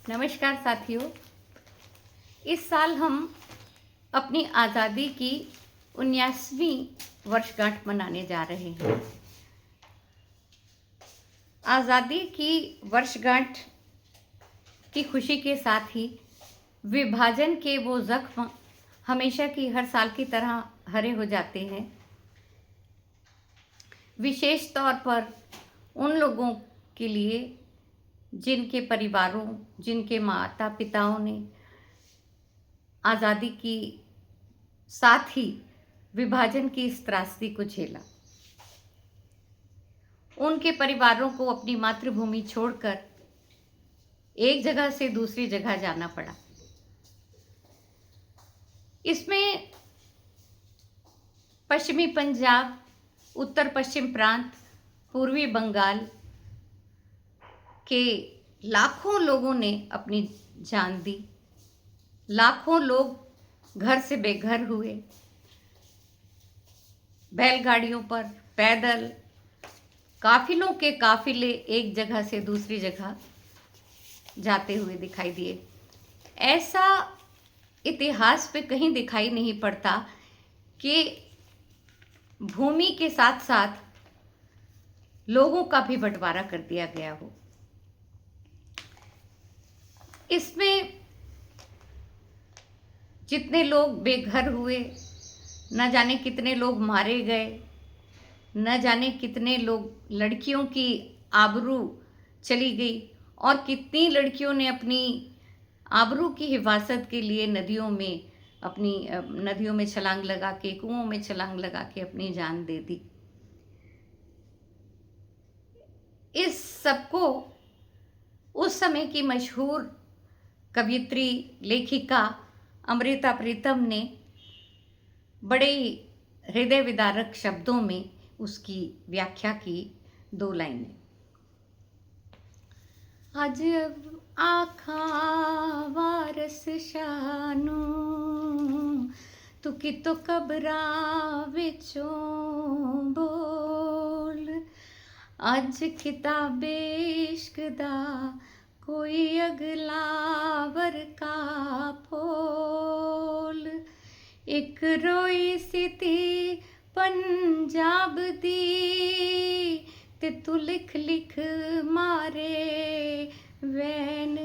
नमस्कार साथियों। इस साल हम अपनी आज़ादी की 19वीं वर्षगांठ मनाने जा रहे हैं। आज़ादी की वर्षगांठ की खुशी के साथ ही विभाजन के वो जख्म हमेशा की हर साल की तरह हरे हो जाते हैं। विशेष तौर पर उन लोगों के लिए जिनके परिवारों, जिनके माता पिताओं ने आज़ादी की साथ ही विभाजन की इस त्रासदी को झेला। उनके परिवारों को अपनी मातृभूमि छोड़कर एक जगह से दूसरी जगह जाना पड़ा। इसमें पश्चिमी पंजाब, उत्तर पश्चिम प्रांत, पूर्वी बंगाल के लाखों लोगों ने अपनी जान दी। लाखों लोग घर से बेघर हुए। बैलगाड़ियों पर, पैदल, काफिलों के काफिले एक जगह से दूसरी जगह जाते हुए दिखाई दिए। ऐसा इतिहास पे कहीं दिखाई नहीं पड़ता कि भूमि के साथ साथ लोगों का भी बंटवारा कर दिया गया हो। इसमें जितने लोग बेघर हुए, न जाने कितने लोग मारे गए, न जाने कितने लोग, लड़कियों की आबरू चली गई और कितनी लड़कियों ने अपनी आबरू की हिफाजत के लिए नदियों में छलांग लगा के, कुओं में छलांग लगा के अपनी जान दे दी। इस सबको उस समय की मशहूर कवयित्री, लेखिका अमृता प्रीतम ने बड़े हृदय विदारक शब्दों में उसकी व्याख्या की। 2 लाइनें। आज आखा वारस शानू तू कितो कबरा विचों बोल, अज किताबे इश्क दा कोई अगला वरका फोल। एक रोई सीती पंजाब दी ते तू लिख लिख मारे वैन,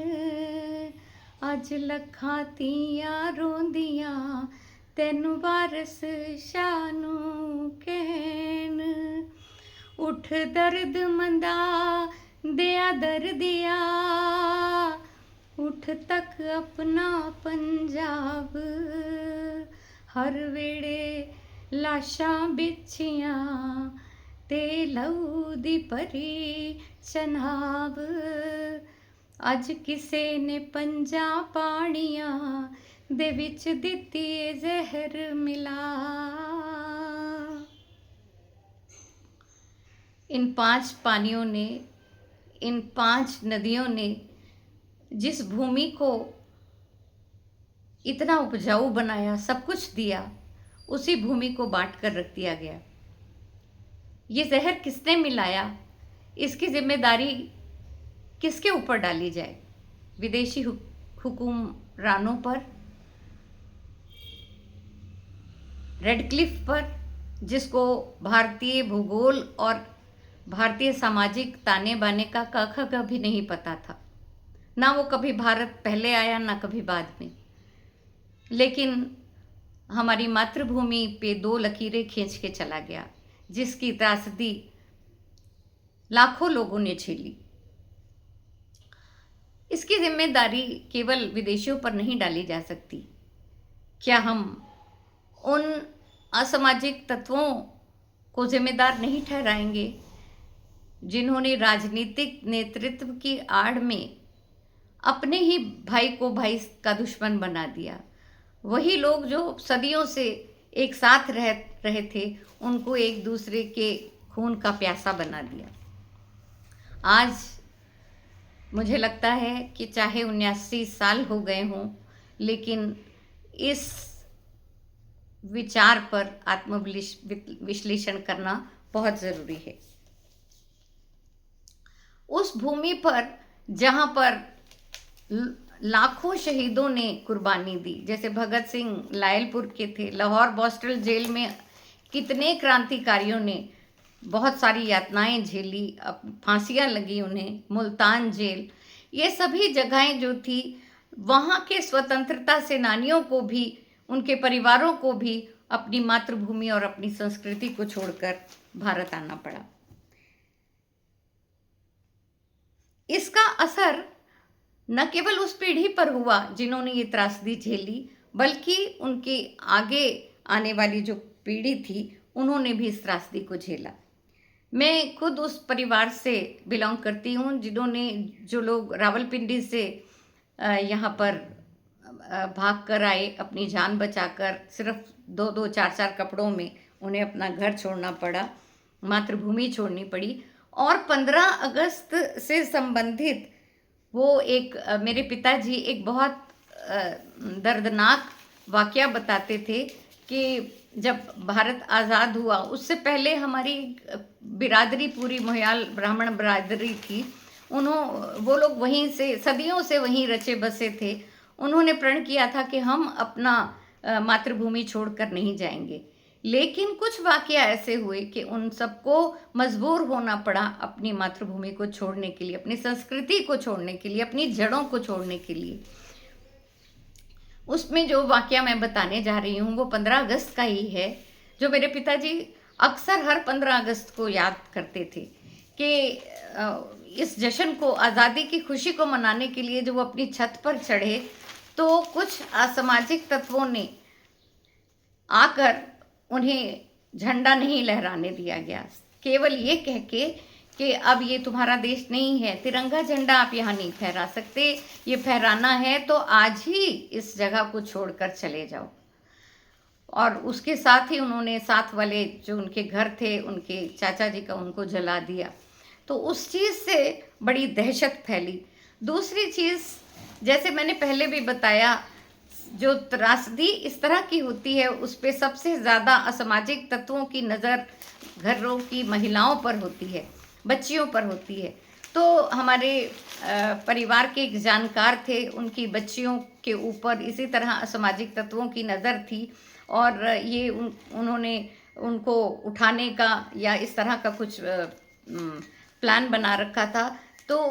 अज लखां तियां रोंदियां तैनू वारस शानू कहन। उठ दर्द मंदा दिया दर्दिया, उठ तक अपना पंजाब, हर वेड़े लाशां बिछियां ते लहू दी भरी चनाब। अज किसे ने 5 पानियां दे विच दित्ती जहर मिला। इन 5 पानियों ने, इन 5 नदियों ने जिस भूमि को इतना उपजाऊ बनाया, सब कुछ दिया, उसी भूमि को बांट कर रख दिया गया। ये जहर किसने मिलाया, इसकी जिम्मेदारी किसके ऊपर डाली जाए? विदेशी हुकुमरानों पर, रेडक्लिफ पर, जिसको भारतीय भूगोल और भारतीय सामाजिक ताने बाने का क ख भी नहीं पता था। ना वो कभी भारत पहले आया, ना कभी बाद में। लेकिन हमारी मातृभूमि पे 2 लकीरें खींच के चला गया, जिसकी त्रासदी लाखों लोगों ने झेली। इसकी जिम्मेदारी केवल विदेशियों पर नहीं डाली जा सकती। क्या हम उन असामाजिक तत्वों को जिम्मेदार नहीं ठहराएंगे जिन्होंने राजनीतिक नेतृत्व की आड़ में अपने ही भाई को भाई का दुश्मन बना दिया? वही लोग जो सदियों से एक साथ रह रहे थे, उनको एक दूसरे के खून का प्यासा बना दिया। आज मुझे लगता है कि चाहे 79 साल हो गए हों, लेकिन इस विचार पर आत्मविश्लेषण करना बहुत ज़रूरी है। उस भूमि पर जहाँ पर लाखों शहीदों ने कुर्बानी दी, जैसे भगत सिंह लायलपुर के थे, लाहौर बॉस्टल जेल में कितने क्रांतिकारियों ने बहुत सारी यातनाएं झेली, फांसियां लगी उन्हें, मुल्तान जेल, ये सभी जगहें जो थी, वहाँ के स्वतंत्रता सेनानियों को भी, उनके परिवारों को भी अपनी मातृभूमि और अपनी संस्कृति को छोड़कर भारत आना पड़ा। इसका असर न केवल उस पीढ़ी पर हुआ जिन्होंने ये त्रासदी झेली, बल्कि उनके आगे आने वाली जो पीढ़ी थी उन्होंने भी इस त्रासदी को झेला। मैं खुद उस परिवार से बिलोंग करती हूँ जिन्होंने, जो लोग रावलपिंडी से यहाँ पर भाग कर आए, अपनी जान बचाकर, सिर्फ 2-2 4-4 कपड़ों में उन्हें अपना घर छोड़ना पड़ा, मातृभूमि छोड़नी पड़ी। और 15 अगस्त से संबंधित वो एक मेरे पिताजी एक बहुत दर्दनाक वाकया बताते थे कि जब भारत आज़ाद हुआ उससे पहले हमारी बिरादरी पूरी मोहयाल ब्राह्मण बिरादरी थी, वो लोग वहीं से सदियों से वहीं रचे बसे थे। उन्होंने प्रण किया था कि हम अपना मातृभूमि छोड़कर नहीं जाएंगे, लेकिन कुछ वाकया ऐसे हुए कि उन सबको मजबूर होना पड़ा अपनी मातृभूमि को छोड़ने के लिए, अपनी संस्कृति को छोड़ने के लिए, अपनी जड़ों को छोड़ने के लिए। उसमें जो वाकया मैं बताने जा रही हूँ वो 15 अगस्त का ही है, जो मेरे पिताजी अक्सर हर 15 अगस्त को याद करते थे कि इस जश्न को, आज़ादी की खुशी को मनाने के लिए जब वो अपनी छत पर चढ़े तो कुछ असामाजिक तत्वों ने आकर उन्हें झंडा नहीं लहराने दिया गया, केवल ये कह के कि अब ये तुम्हारा देश नहीं है, तिरंगा झंडा आप यहाँ नहीं फहरा सकते, ये फहराना है तो आज ही इस जगह को छोड़कर चले जाओ। और उसके साथ ही उन्होंने साथ वाले जो उनके घर थे, उनके चाचा जी का, उनको जला दिया। तो उस चीज़ से बड़ी दहशत फैली। दूसरी चीज़, जैसे मैंने पहले भी बताया, जो त्रासदी इस तरह की होती है उस पर सबसे ज़्यादा असामाजिक तत्वों की नज़र घरों की महिलाओं पर होती है, बच्चियों पर होती है। तो हमारे परिवार के एक जानकार थे, उनकी बच्चियों के ऊपर इसी तरह असामाजिक तत्वों की नज़र थी और ये उन्होंने उनको उठाने का या इस तरह का कुछ प्लान बना रखा था। तो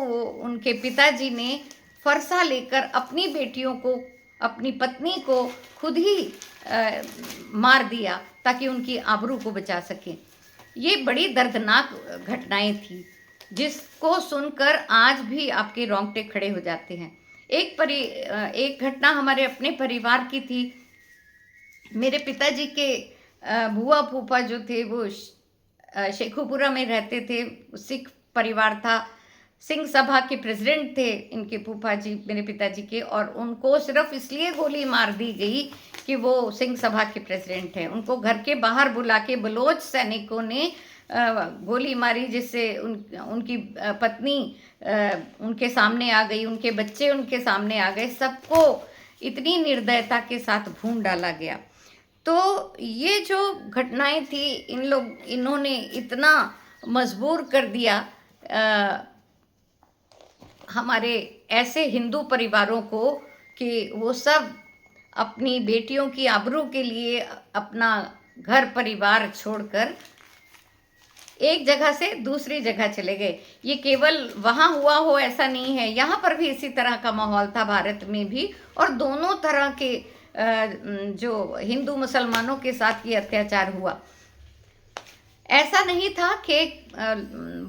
उनके पिताजी ने फरसा लेकर अपनी बेटियों को, अपनी पत्नी को खुद ही मार दिया ताकि उनकी आबरू को बचा सकें। ये बड़ी दर्दनाक घटनाएं थी जिसको सुनकर आज भी आपके रोंगटे खड़े हो जाते हैं। एक घटना हमारे अपने परिवार की थी। मेरे पिताजी के बुआ फूफा जो थे वो शेखुपुरा में रहते थे, सिख परिवार था, सिंह सभा के प्रेसिडेंट थे इनके फूफा जी मेरे पिताजी के, और उनको सिर्फ इसलिए गोली मार दी गई कि वो सिंह सभा के प्रेसिडेंट हैं। उनको घर के बाहर बुला के बलोच सैनिकों ने गोली मारी, जिससे उनकी पत्नी उनके सामने आ गई, उनके बच्चे उनके सामने आ गए, सबको इतनी निर्दयता के साथ भून डाला गया। तो ये जो घटनाएं थी, इन्होंने इतना मजबूर कर दिया हमारे ऐसे हिंदू परिवारों को कि वो सब अपनी बेटियों की आबरू के लिए अपना घर परिवार छोड़कर एक जगह से दूसरी जगह चले गए। ये केवल वहाँ हुआ हो ऐसा नहीं है, यहाँ पर भी इसी तरह का माहौल था, भारत में भी, और दोनों तरह के जो हिंदू मुसलमानों के साथ ये अत्याचार हुआ। ऐसा नहीं था कि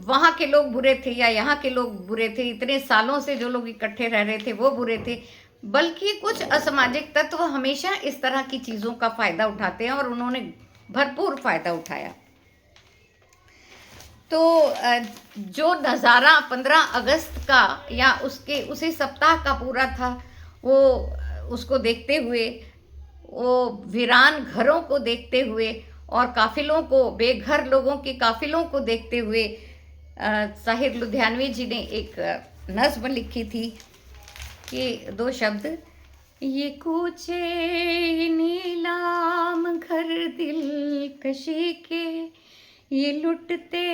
वहाँ के लोग बुरे थे या यहाँ के लोग बुरे थे, इतने सालों से जो लोग इकट्ठे रह रहे थे वो बुरे थे, बल्कि कुछ असामाजिक तत्व हमेशा इस तरह की चीज़ों का फ़ायदा उठाते हैं और उन्होंने भरपूर फ़ायदा उठाया। तो जो नज़ारा 15 अगस्त का या उसी सप्ताह का पूरा था, वो उसको देखते हुए, वो वीरान घरों को देखते हुए और काफिलों को, बेघर लोगों के काफिलों को देखते हुए साहिर लुधियानवी जी ने एक नज़्म लिखी थी कि 2 शब्द, ये कूचे नीलाम घर दिलकशी के, ये लुटते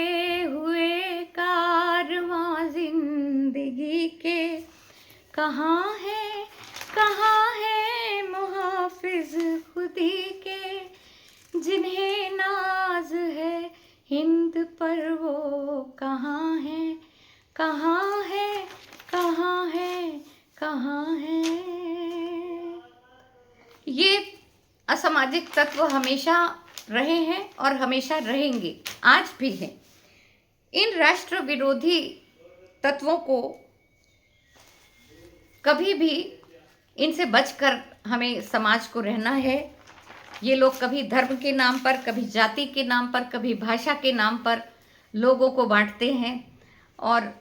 हुए कारवां जिंदगी के, कहाँ है मुहाफिज खुदी के, जिन्हें नाज है हिंद पर, वो कहाँ है, कहाँ है, कहाँ है, कहाँ है। ये असामाजिक तत्व हमेशा रहे हैं और हमेशा रहेंगे, आज भी हैं। इन राष्ट्र विरोधी तत्वों को कभी भी, इनसे बचकर हमें समाज को रहना है। ये लोग कभी धर्म के नाम पर, कभी जाति के नाम पर, कभी भाषा के नाम पर लोगों को बांटते हैं, और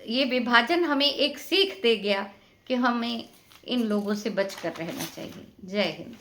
ये विभाजन हमें एक सीख दे गया कि हमें इन लोगों से बचकर रहना चाहिए। जय हिंद।